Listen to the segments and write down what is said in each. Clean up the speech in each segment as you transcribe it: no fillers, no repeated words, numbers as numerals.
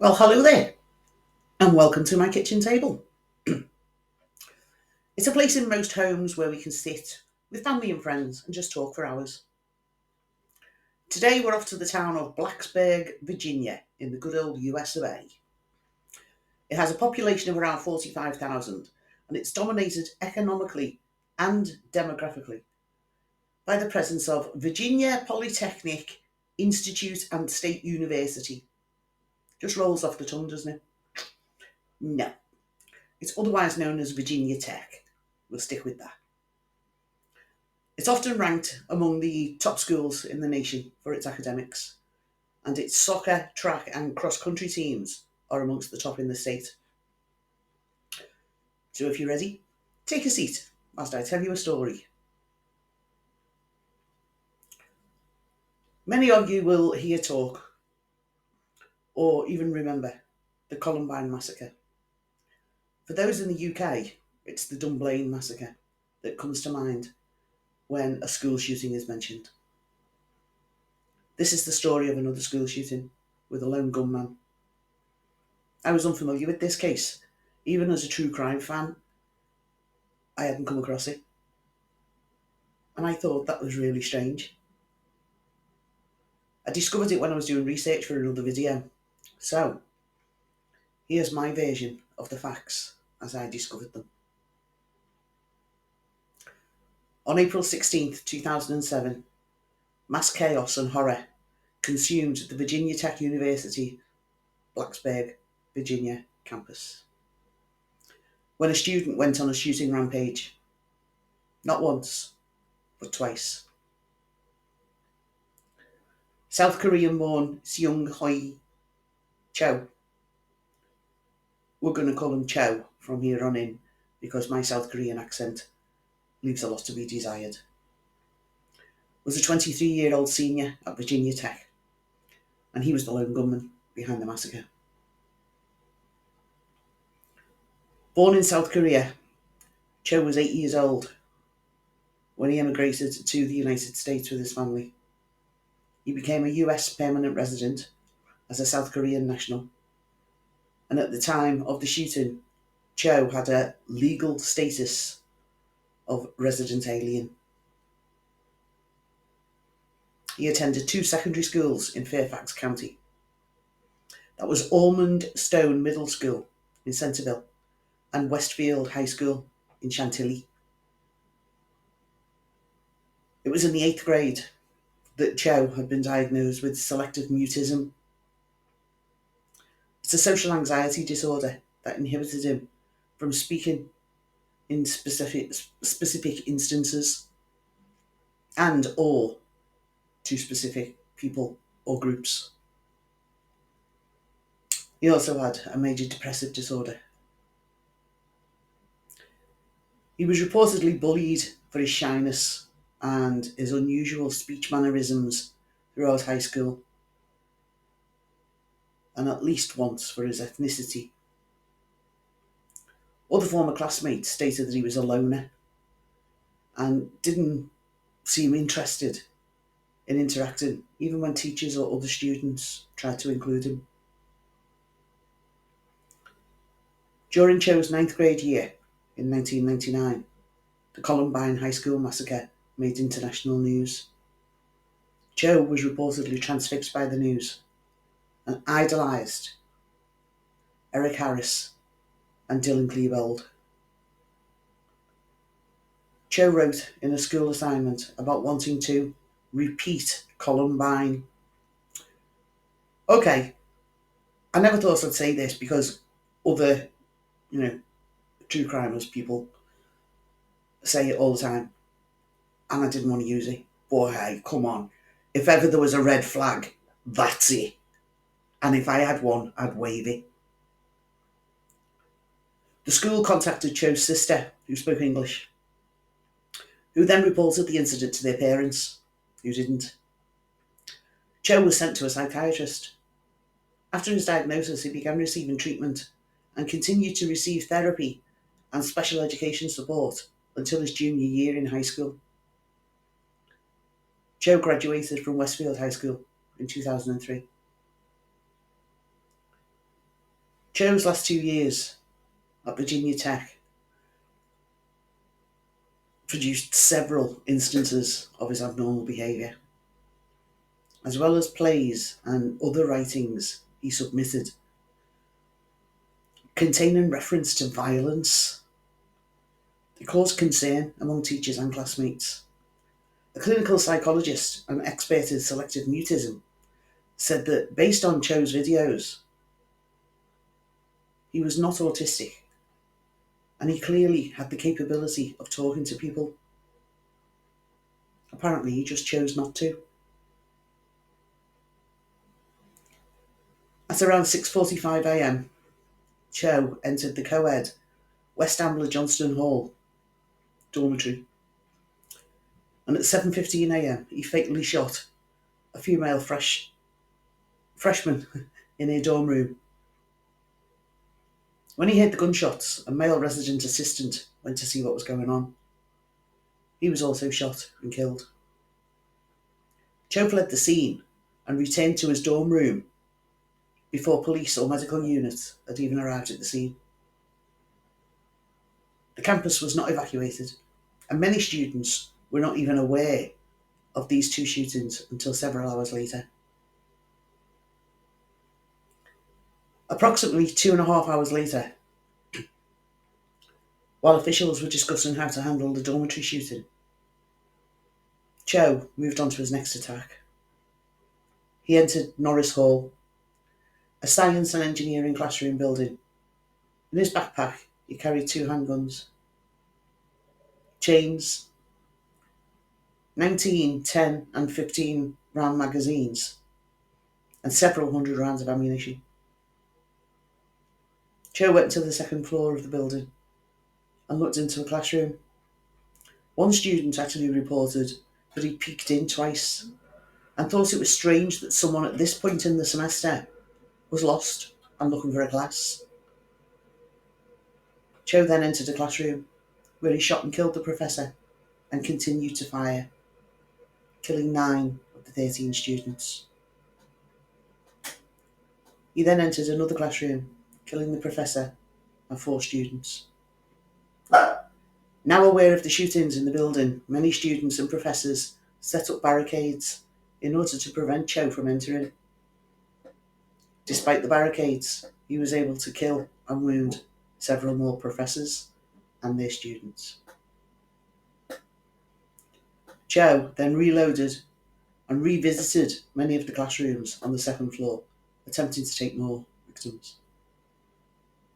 Well, hello there, and welcome to my kitchen table. It's a place in most homes where we can sit with family and friends and just talk for hours. Today, we're off to the town of Blacksburg, Virginia, in the good old US of A. It has a population of around 45,000, and it's dominated economically and demographically by the presence of Virginia Polytechnic Institute and State University. Just rolls off the tongue, doesn't it? No, it's otherwise known as Virginia Tech. We'll stick with that. It's often ranked among the top schools in the nation for its academics, and its soccer, track, and cross country teams are amongst the top in the state. So if you're ready, take a seat whilst I tell you a story. Many of you will hear talk or even remember the Columbine Massacre. For those in the UK, it's the Dunblane Massacre that comes to mind when a school shooting is mentioned. This is the story of another school shooting with a lone gunman. I was unfamiliar with this case. Even as a true crime fan, I hadn't come across it. And I thought that was really strange. I discovered it when I was doing research for another video. So, here's my version of the facts as I discovered them. On April 16th, 2007, mass chaos and horror consumed the Virginia Tech University, Blacksburg, Virginia campus when a student went on a shooting rampage. Not once, but twice. South Korean born Seung-Hui Cho. We're going to call him Cho from here on in because my South Korean accent leaves a lot to be desired. Was a 23-year-old senior at Virginia Tech, and he was the lone gunman behind the massacre. Born in South Korea, Cho was 8 years old when he emigrated to the United States with his family. He became a US permanent resident as a South Korean national, and at the time of the shooting, Cho had a legal status of resident alien. He attended two secondary schools in Fairfax County. That was Almond Stone Middle School in Centerville and Westfield High School in Chantilly. It was in the 8th grade that Cho had been diagnosed with selective mutism. It's a social anxiety disorder that inhibited him from speaking in specific instances and or to specific people or groups. He also had a major depressive disorder. He was reportedly bullied for his shyness and his unusual speech mannerisms throughout high school, and at least once for his ethnicity. Other former classmates stated that he was a loner and didn't seem interested in interacting, even when teachers or other students tried to include him. During Cho's 9th grade year in 1999, the Columbine High School massacre made international news. Cho was reportedly transfixed by the news and idolised Eric Harris and Dylan Klebold. Cho wrote in a school assignment about wanting to repeat Columbine. Okay, I never thought I'd say this because other, true crimers people say it all the time, and I didn't want to use it. But hey, come on. If ever there was a red flag, that's it. And if I had one, I'd wave it. The school contacted Cho's sister, who spoke English, who then reported the incident to their parents, who didn't. Cho was sent to a psychiatrist. After his diagnosis, he began receiving treatment and continued to receive therapy and special education support until his junior year in high school. Cho graduated from Westfield High School in 2003. Cho's last 2 years at Virginia Tech produced several instances of his abnormal behaviour, as well as plays and other writings he submitted containing reference to violence. It caused concern among teachers and classmates. A clinical psychologist and expert in selective mutism said that based on Cho's videos, he was not autistic and he clearly had the capability of talking to people. Apparently, he just chose not to. At around 6:45 a.m, Cho entered the co-ed West Ambler Johnston Hall dormitory, and at 7:15 a.m, he fatally shot a female freshman in her dorm room. When he heard the gunshots, a male resident assistant went to see what was going on. He was also shot and killed. Cho fled the scene and returned to his dorm room before police or medical units had even arrived at the scene. The campus was not evacuated, and many students were not even aware of these two shootings until several hours later. Approximately 2.5 hours later, while officials were discussing how to handle the dormitory shooting, Cho moved on to his next attack. He entered Norris Hall, a science and engineering classroom building. In his backpack, he carried 2 handguns, chains, 19, 10 and 15 round magazines, and several hundred rounds of ammunition. Cho went to the second floor of the building and looked into a classroom. One student actually reported that he peeked in twice and thought it was strange that someone at this point in the semester was lost and looking for a class. Cho then entered a classroom where he shot and killed the professor and continued to fire, killing 9 of the 13 students. He then entered another classroom, killing the professor and 4 students. Now aware of the shootings in the building, many students and professors set up barricades in order to prevent Cho from entering. Despite the barricades, he was able to kill and wound several more professors and their students. Cho then reloaded and revisited many of the classrooms on the second floor, attempting to take more victims.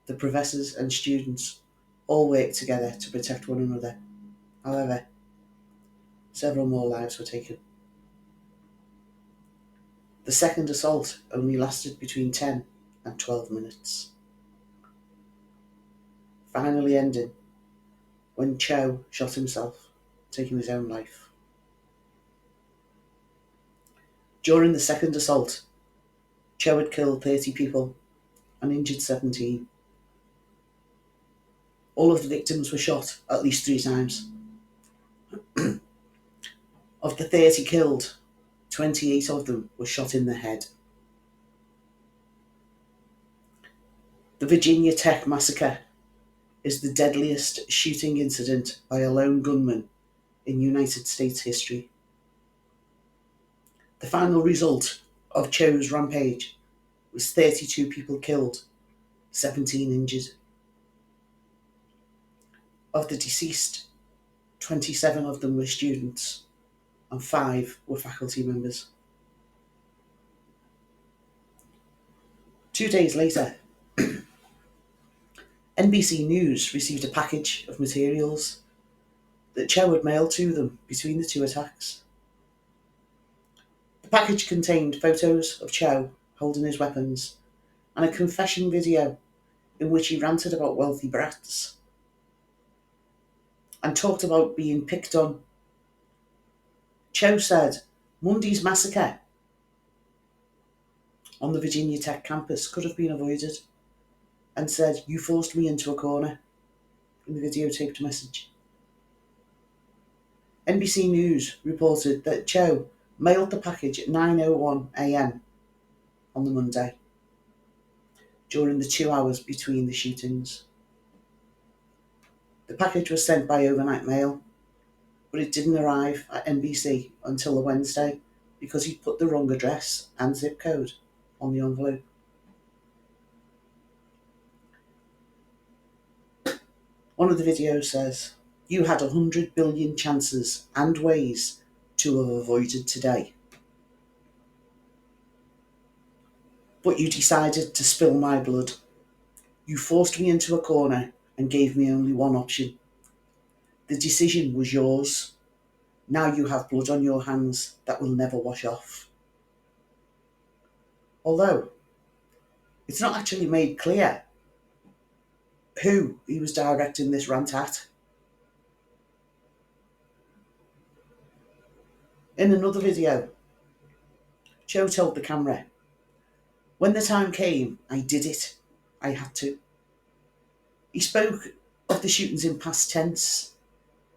The professors and students all worked together to protect one another. However, several more lives were taken. The second assault only lasted between 10 and 12 minutes, finally ending when Cho shot himself, taking his own life. During the second assault, Cho had killed 30 people and injured 17. All of the victims were shot at least 3 times. Of the 30 killed, 28 of them were shot in the head. The Virginia Tech Massacre is the deadliest shooting incident by a lone gunman in United States history. The final result of Cho's rampage was 32 people killed, 17 injured. Of the deceased, 27 of them were students and 5 were faculty members. 2 days later, NBC News received a package of materials that Cho had mailed to them between the 2 attacks. The package contained photos of Cho holding his weapons and a confession video in which he ranted about wealthy brats and talked about being picked on. Cho said Monday's massacre on the Virginia Tech campus could have been avoided, and said, "You forced me into a corner," in the videotaped message. NBC News reported that Cho mailed the package at 9:01 a.m. on the Monday. during the 2 hours between the shootings. The package was sent by overnight mail, but it didn't arrive at NBC until the Wednesday because he'd put the wrong address and zip code on the envelope. One of the videos says, "You had 100 billion chances and ways to have avoided today. But you decided to spill my blood. You forced me into a corner and gave me only one option. The decision was yours. Now you have blood on your hands that will never wash off." Although, it's not actually made clear who he was directing this rant at. In another video, Cho told the camera, "When the time came, I did it. I had to." He spoke of the shootings in past tense,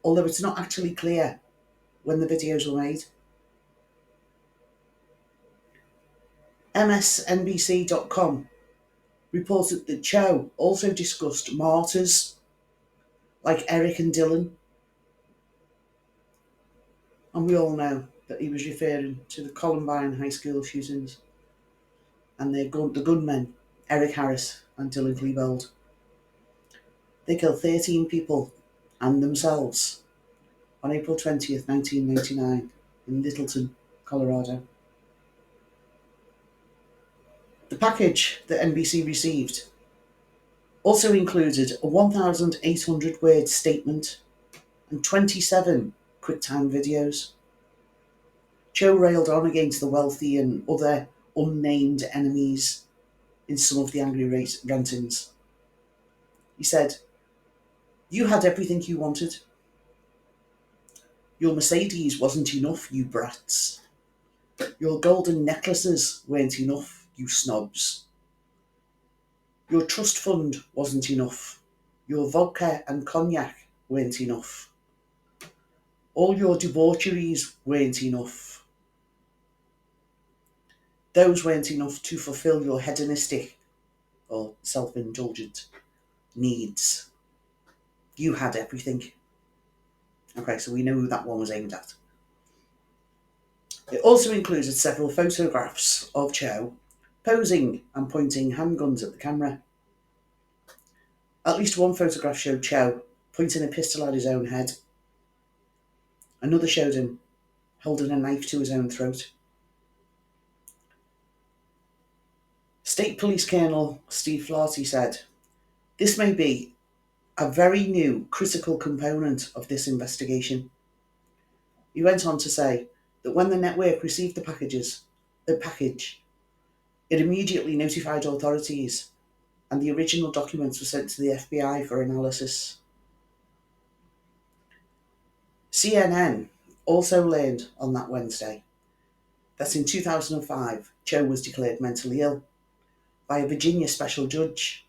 although it's not actually clear when the videos were made. MSNBC.com reported that Cho also discussed martyrs like Eric and Dylan, and we all know that he was referring to the Columbine High School shootings and the gunmen, Eric Harris and Dylan Klebold. They killed 13 people and themselves on April 20th, 1999 in Littleton, Colorado. The package that NBC received also included a 1,800-word statement and 27 QuickTime videos. Cho railed on against the wealthy and other unnamed enemies in some of the angry rantings. He said, "You had everything you wanted. Your Mercedes wasn't enough, you brats. Your golden necklaces weren't enough, you snobs. Your trust fund wasn't enough. Your vodka and cognac weren't enough. All your debaucheries weren't enough. Those weren't enough to fulfill your hedonistic or self-indulgent needs. You had everything." Okay, so we know who that one was aimed at. It also included several photographs of Cho posing and pointing handguns at the camera. At least one photograph showed Cho pointing a pistol at his own head. Another showed him holding a knife to his own throat. State Police Colonel Steve Flaherty said, "This may be a very new critical component of this investigation." He went on to say that when the network received the package, it immediately notified authorities and the original documents were sent to the FBI for analysis. CNN also learned on that Wednesday that in 2005, Cho was declared mentally ill by a Virginia special judge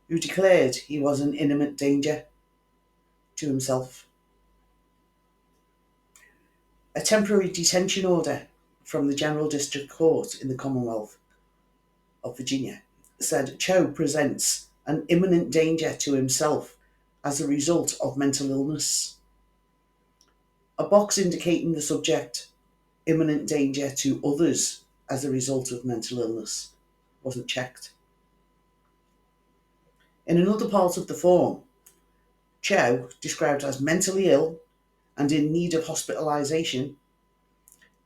who declared he was an imminent danger to himself. A temporary detention order from the General District Court in the Commonwealth of Virginia said Cho presents an imminent danger to himself as a result of mental illness. A box indicating the subject, imminent danger to others as a result of mental illness, wasn't checked. In another part of the form, Cho, described as mentally ill and in need of hospitalisation,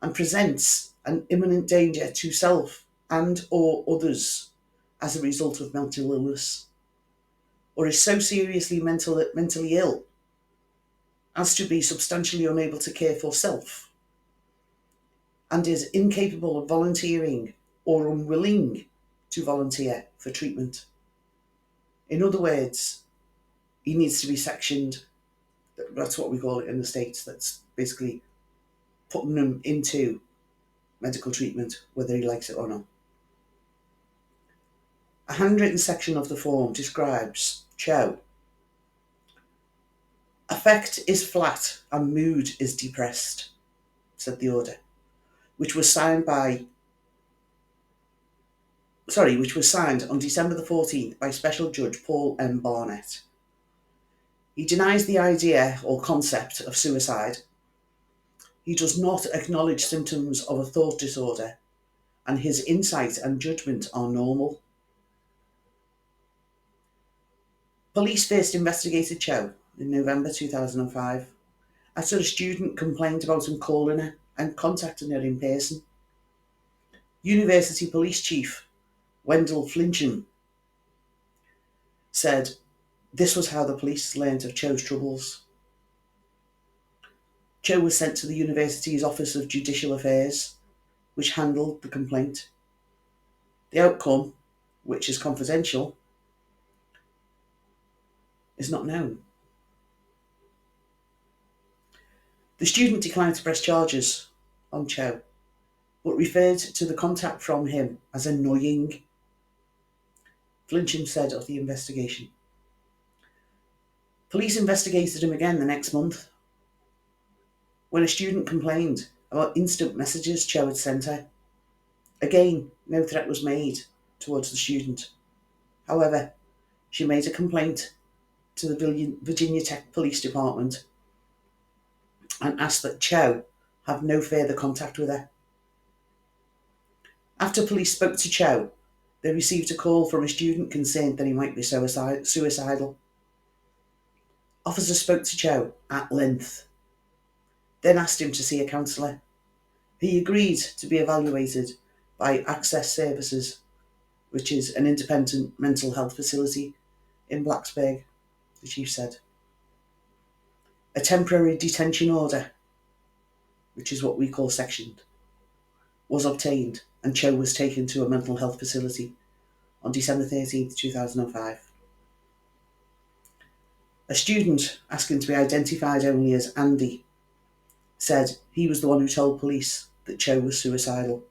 and presents an imminent danger to self and or others as a result of mental illness, or is so seriously mentally ill as to be substantially unable to care for self, and is incapable of volunteering or unwilling to volunteer for treatment. In other words, he needs to be sectioned. That's what we call it in the States. That's basically putting him into medical treatment, whether he likes it or not. A handwritten section of the form describes Cho. "Affect is flat and mood is depressed," said the order, which was signed by which was signed on December the 14th by Special Judge Paul M. Barnett. He denies the idea or concept of suicide. He does not acknowledge symptoms of a thought disorder, and his insight and judgment are normal. Police first investigated Cho in November 2005 after a student complained about him calling her and contacting her in person. University Police Chief Wendell Flincham said this was how the police learned of Cho's troubles. Cho was sent to the university's Office of Judicial Affairs, which handled the complaint. The outcome, which is confidential, is not known. The student declined to press charges on Cho, but referred to the contact from him as annoying. Flincham said of the investigation. Police investigated him again the next month, when a student complained about instant messages Cho had sent her. Again, no threat was made towards the student. However, she made a complaint to the Virginia Tech Police Department and asked that Cho have no further contact with her. After police spoke to Cho, they received a call from a student concerned that he might be suicidal. Officers spoke to Cho at length, then asked him to see a counsellor. He agreed to be evaluated by Access Services, which is an independent mental health facility in Blacksburg, the chief said. A temporary detention order, which is what we call sectioned, was obtained, and Cho was taken to a mental health facility on December 13th, 2005. A student, asking to be identified only as Andy, said he was the one who told police that Cho was suicidal.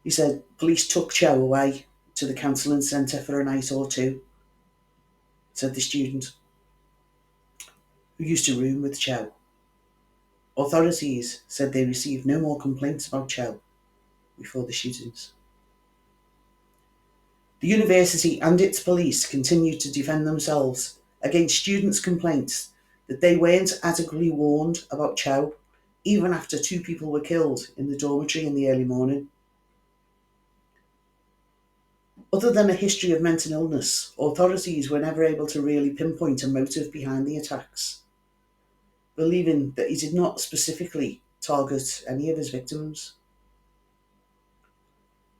He said police took Cho away to the counselling centre for a night or two, said the student, who used to room with Cho. Authorities said they received no more complaints about Cho before the shootings. The university and its police continued to defend themselves against students' complaints that they weren't adequately warned about Cho, even after 2 people were killed in the dormitory in the early morning. Other than a history of mental illness, authorities were never able to really pinpoint a motive behind the attacks, believing that he did not specifically target any of his victims.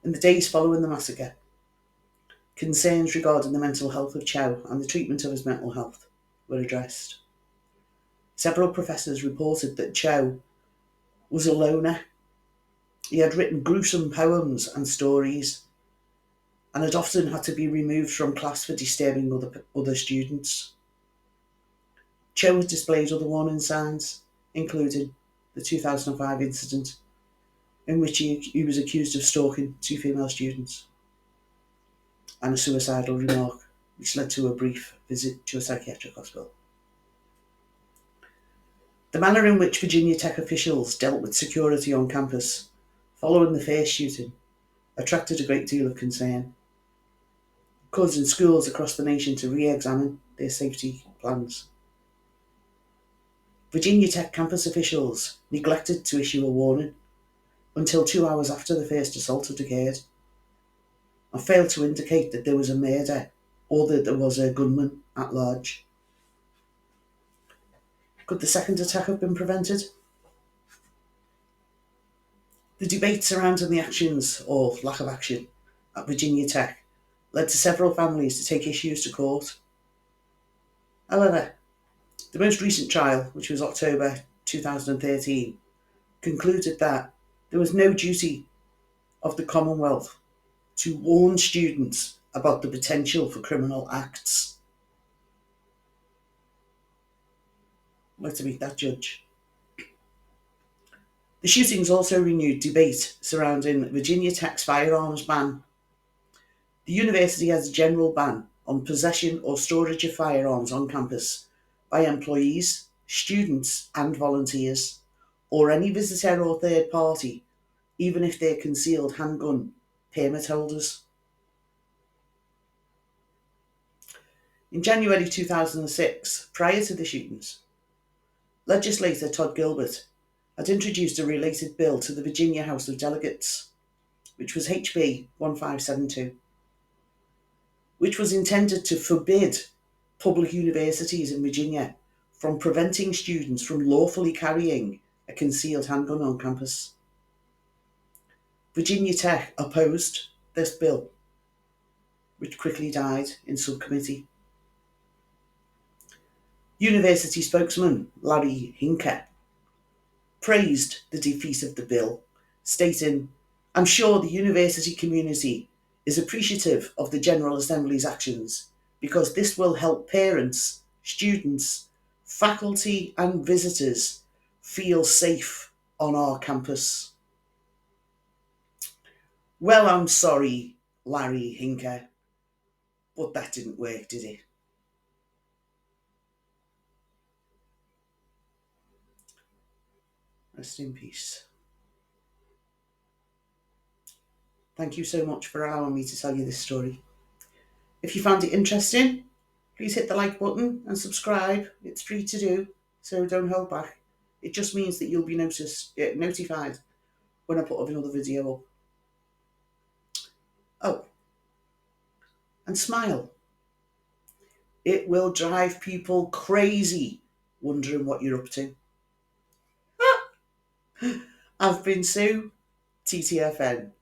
In the days following the massacre, concerns regarding the mental health of Cho and the treatment of his mental health were addressed. Several professors reported that Cho was a loner. He had written gruesome poems and stories, and had often had to be removed from class for disturbing other students. Cho had displayed other warning signs, including the 2005 incident in which he was accused of stalking 2 female students, and a suicidal remark which led to a brief visit to a psychiatric hospital. The manner in which Virginia Tech officials dealt with security on campus following the first shooting attracted a great deal of concern, causing schools across the nation to re-examine their safety plans. Virginia Tech campus officials neglected to issue a warning until 2 hours after the first assault had occurred, and failed to indicate that there was a murder or that there was a gunman at large. Could the second attack have been prevented? The debate surrounding the actions, or lack of action, at Virginia Tech led to several families to take issues to court. However, the most recent trial, which was October 2013, concluded that there was no duty of the Commonwealth to warn students about the potential for criminal acts. I'd like to meet that judge. The shootings also renewed debate surrounding Virginia Tech's firearms ban. The university has a general ban on possession or storage of firearms on campus by employees, students, and volunteers, or any visitor or third party, even if their concealed handgun permit holders. In January 2006, prior to the shootings, legislator Todd Gilbert had introduced a related bill to the Virginia House of Delegates, which was HB 1572, which was intended to forbid public universities in Virginia from preventing students from lawfully carrying a concealed handgun on campus. Virginia Tech opposed this bill, which quickly died in subcommittee. University spokesman Larry Hinker praised the defeat of the bill, stating, "I'm sure the university community is appreciative of the General Assembly's actions because this will help parents, students, faculty and visitors feel safe on our campus." Well, I'm sorry, Larry Hinker, but that didn't work, did it? Rest in peace. Thank you so much for allowing me to tell you this story. If you found it interesting, please hit the like button and subscribe. It's free to do, so don't hold back. It just means that you'll be notified when I put another video up. Oh, and smile. It will drive people crazy wondering what you're up to. I've been Sue, TTFN.